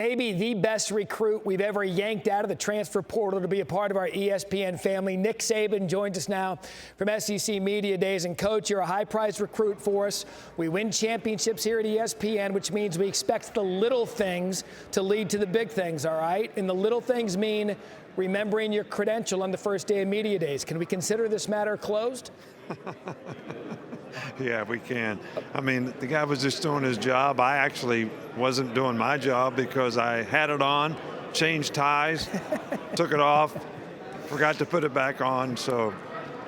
Maybe the best recruit we've ever yanked out of the transfer portal to be a part of our ESPN family. Nick Saban joins us now from SEC Media Days. And, Coach, you're a high-priced recruit for us. We win championships here at ESPN, which means we expect the little things to lead to the big things, all right? And the little things mean remembering your credential on the first day of Media Days. Can we consider this matter closed? Yeah, we can. I mean, the guy was just doing his job. I actually wasn't doing my job because I had it on, changed ties, took it off, forgot to put it back on. So,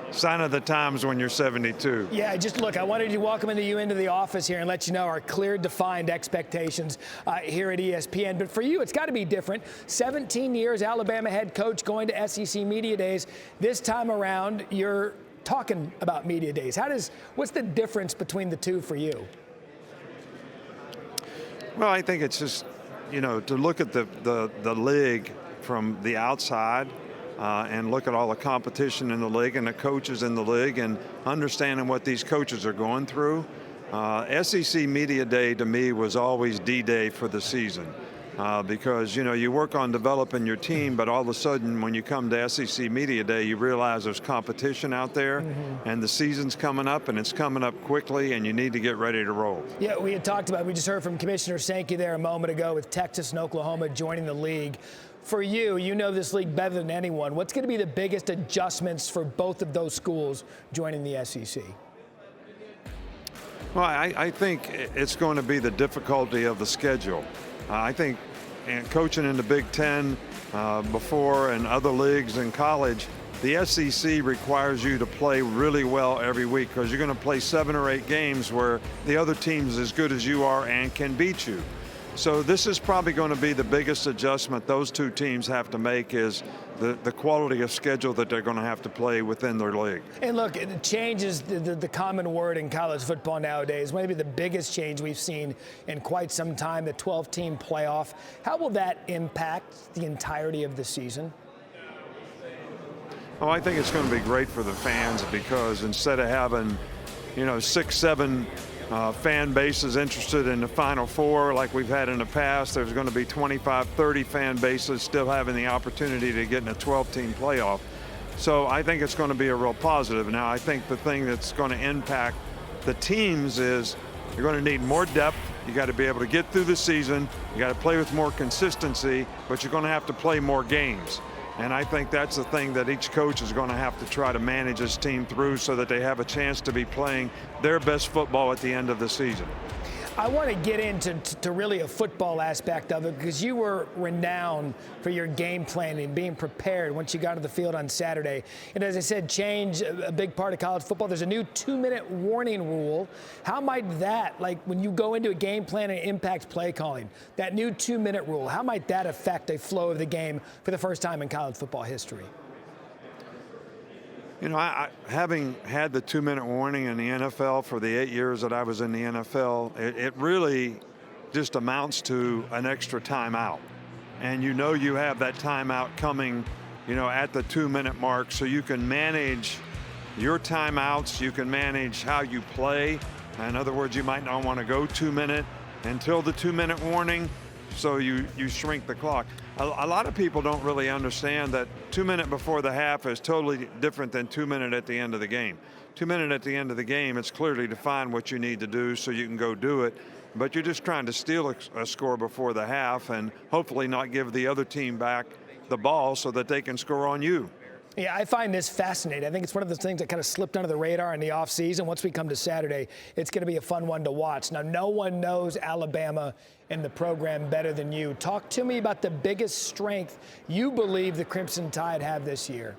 sign of the times when you're 72. Yeah, just look, I wanted to welcome you into the office here and let you know our clear, defined expectations here at ESPN. But for you, it's got to be different. 17 years, Alabama head coach, going to SEC Media Days. This time around, you're talking about Media Days. What's the difference between the two for you? Well, I think it's just, to look at the league from the outside and look at all the competition in the league and the coaches in the league and understanding what these coaches are going through. SEC Media Day to me was always D-Day for the season. Because, you work on developing your team, but all of a sudden when you come to SEC Media Day, you realize there's competition out there, and the season's coming up, and it's coming up quickly, and you need to get ready to roll. Yeah, we just heard from Commissioner Sankey there a moment ago with Texas and Oklahoma joining the league. For you, you know this league better than anyone. What's going to be the biggest adjustments for both of those schools joining the SEC? Well, I think it's going to be the difficulty of the schedule. I think coaching in the Big Ten before and other leagues in college, the SEC requires you to play really well every week because you're going to play 7 or 8 games where the other team's as good as you are and can beat you. So this is probably going to be the biggest adjustment those two teams have to make is the quality of schedule that they're going to have to play within their league. And look, change is the common word in college football nowadays. Maybe the biggest change we've seen in quite some time, the 12-team playoff. How will that impact the entirety of the season? Oh, I think it's going to be great for the fans because instead of having, 6, 7 fan bases interested in the Final Four like we've had in the past, there's going to be 25, 30 fan bases still having the opportunity to get in a 12-team playoff. So I think it's going to be a real positive. Now, I think the thing that's going to impact the teams is you're going to need more depth. You got to be able to get through the season. You got to play with more consistency, but you're going to have to play more games. And I think that's the thing that each coach is going to have to try to manage his team through so that they have a chance to be playing their best football at the end of the season. I want to get into really a football aspect of it because you were renowned for your game planning, being prepared once you got to the field on Saturday. And as I said, change, a big part of college football. There's a new 2-minute warning rule. How might that, like when you go into a game plan and impact play calling, that new 2-minute rule, how might that affect a flow of the game for the first time in college football history? Having had the 2-minute warning in the NFL for the 8 years that I was in the NFL, it really just amounts to an extra timeout. And you have that timeout coming, at the 2-minute mark so you can manage your timeouts, you can manage how you play. In other words, you might not want to go 2-minute until the 2-minute warning, so you shrink the clock. A lot of people don't really understand that 2-minute before the half is totally different than 2-minute at the end of the game. 2-minute at the end of the game, it's clearly defined what you need to do so you can go do it. But you're just trying to steal a score before the half and hopefully not give the other team back the ball so that they can score on you. Yeah, I find this fascinating. I think it's one of the things that kind of slipped under the radar in the offseason. Once we come to Saturday, it's going to be a fun one to watch. Now, no one knows Alabama and the program better than you. Talk to me about the biggest strength you believe the Crimson Tide have this year.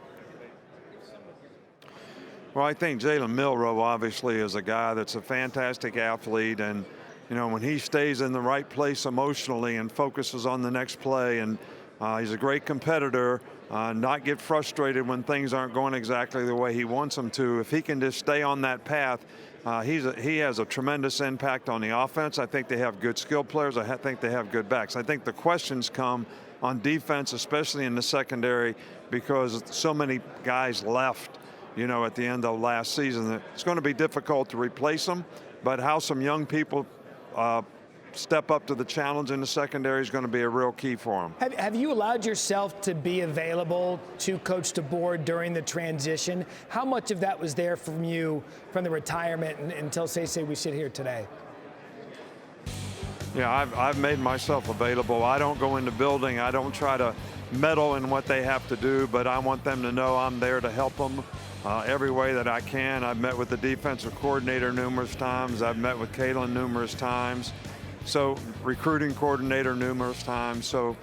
Well, I think Jalen Milroe obviously is a guy that's a fantastic athlete, and when he stays in the right place emotionally and focuses on the next play, and he's a great competitor, not get frustrated when things aren't going exactly the way he wants them to. If he can just stay on that path, he has a tremendous impact on the offense. I think they have good skill players. I think they have good backs. I think the questions come on defense, especially in the secondary, because so many guys left, at the end of last season. It's going to be difficult to replace them, but how some young people step up to the challenge in the secondary is going to be a real key for him. Have you allowed yourself to be available to Coach DeBoer during the transition? How much of that was there from you from the retirement until, say we sit here today? Yeah, I've made myself available. I don't go in the building. I don't try to meddle in what they have to do, but I want them to know I'm there to help them every way that I can. I've met with the defensive coordinator numerous times. I've met with Kalen numerous times. So recruiting coordinator numerous times. So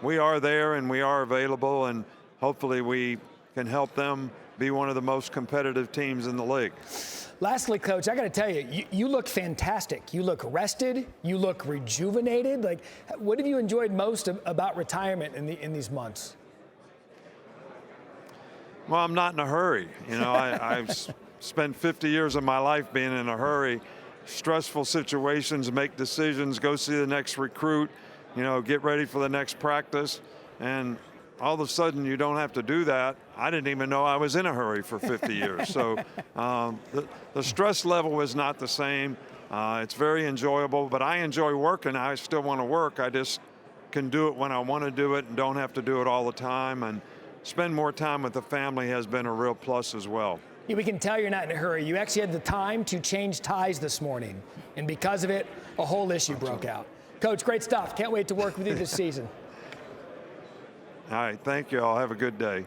we are there and we are available, and hopefully we can help them be one of the most competitive teams in the league. Lastly, Coach, I got to tell you, you look fantastic. You look rested. You look rejuvenated. Like, what have you enjoyed most about retirement in these months? Well, I'm not in a hurry. You know, I've spent 50 years of my life being in a hurry. Stressful situations, make decisions, go see the next recruit, you know, get ready for the next practice. And all of a sudden you don't have to do that. I didn't even know I was in a hurry for 50 years. So the stress level is not the same. It's very enjoyable, but I enjoy working. I still want to work. I just can do it when I want to do it and don't have to do it all the time. And spend more time with the family has been a real plus as well. Yeah, we can tell you're not in a hurry. You actually had the time to change ties this morning, and because of it, a whole issue broke out. Coach, great stuff. Can't wait to work with you this season. All right, thank you all. Have a good day.